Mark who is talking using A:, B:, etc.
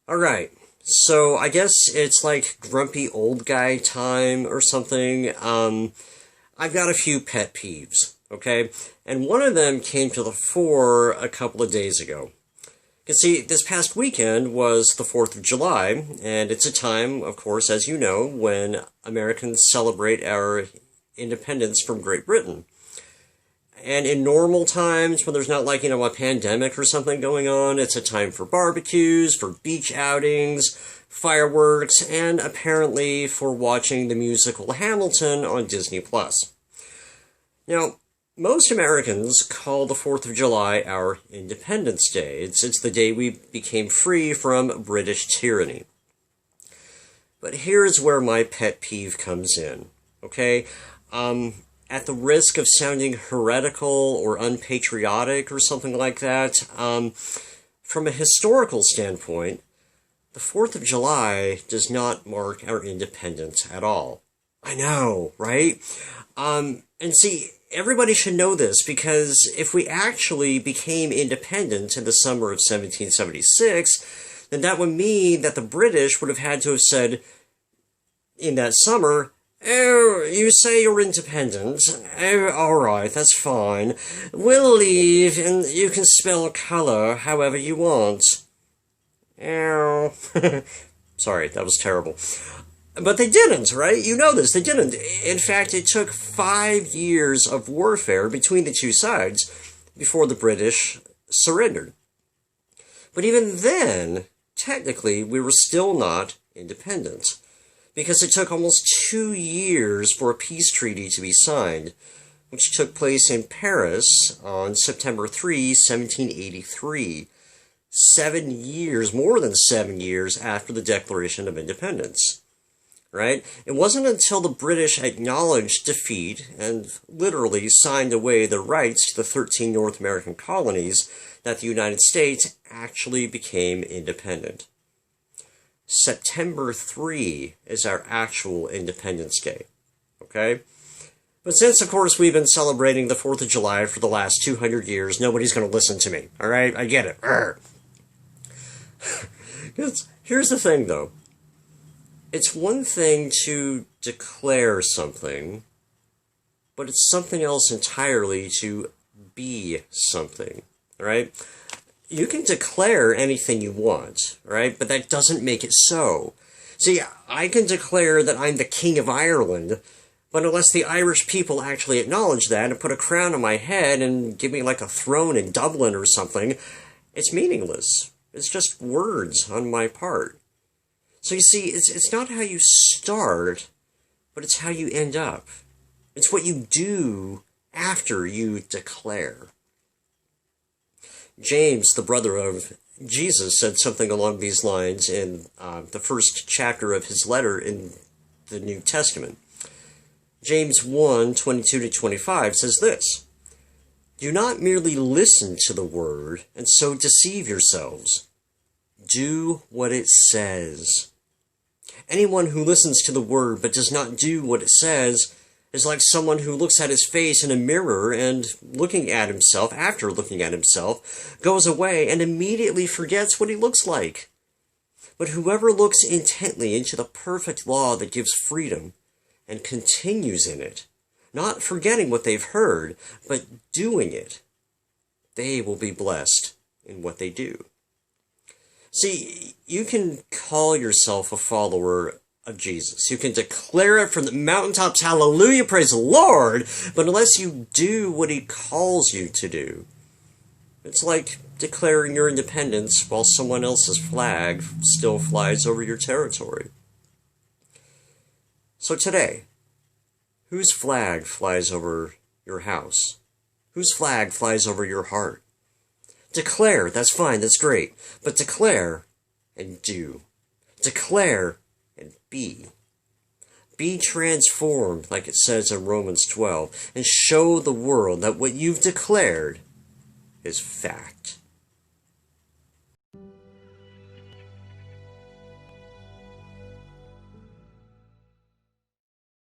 A: Alright, so I guess it's like grumpy old guy time or something. I've got a few pet peeves, okay? And one of them came to the fore a couple of days ago. You see, this past weekend was the 4th of July, and it's a time, of course, as you know, when Americans celebrate our independence from Great Britain. And in normal times, when there's not like, a pandemic or something going on, it's a time for barbecues, for beach outings, fireworks, and apparently for watching the musical Hamilton on Disney+. Now, most Americans call the 4th of July our Independence Day. It's the day we became free from British tyranny. But here's where my pet peeve comes in, okay? At the risk of sounding heretical or unpatriotic or something like that, from a historical standpoint, the 4th of July does not mark our independence at all. I know, right? And see, everybody should know this, because if we actually became independent in the summer of 1776, then that would mean that the British would have had to have said, in that summer, "Oh, you say you're independent. Oh, alright, that's fine. We'll leave, and you can spell color however you want." Oh. Sorry, that was terrible. But they didn't, right? You know this, they didn't. In fact, it took 5 years of warfare between the two sides before the British surrendered. But even then, technically, we were still not independent, because it took almost 2 years for a peace treaty to be signed, which took place in Paris on September 3, 1783. 7 years, more than 7 years after the Declaration of Independence. Right? It wasn't until the British acknowledged defeat and literally signed away their rights to the 13 North American colonies that the United States actually became independent. September 3 is our actual Independence Day, okay? But since, of course, we've been celebrating the 4th of July for the last 200 years, nobody's going to listen to me, all right? I get it. Here's the thing, though. It's one thing to declare something, but it's something else entirely to be something, right? You can declare anything you want, right? But that doesn't make it so. See, I can declare that I'm the King of Ireland, but unless the Irish people actually acknowledge that and put a crown on my head and give me like a throne in Dublin or something, it's meaningless. It's just words on my part. So you see, it's not how you start, but it's how you end up. It's what you do after you declare. James, the brother of Jesus, said something along these lines in the first chapter of his letter in the New Testament. James 1, 22-25 says this: "Do not merely listen to the word and so deceive yourselves. Do what it says. Anyone who listens to the word but does not do what it says is like someone who looks at his face in a mirror and, after looking at himself, goes away and immediately forgets what he looks like. But whoever looks intently into the perfect law that gives freedom and continues in it, not forgetting what they've heard, but doing it, they will be blessed in what they do." See, you can call yourself a follower of Jesus. You can declare it from the mountaintops, hallelujah, praise the Lord, but unless you do what he calls you to do, it's like declaring your independence while someone else's flag still flies over your territory. So today, whose flag flies over your house? Whose flag flies over your heart? Declare, that's fine, that's great, but declare and do. Declare and be. Be transformed, like it says in Romans 12, and show the world that what you've declared is fact.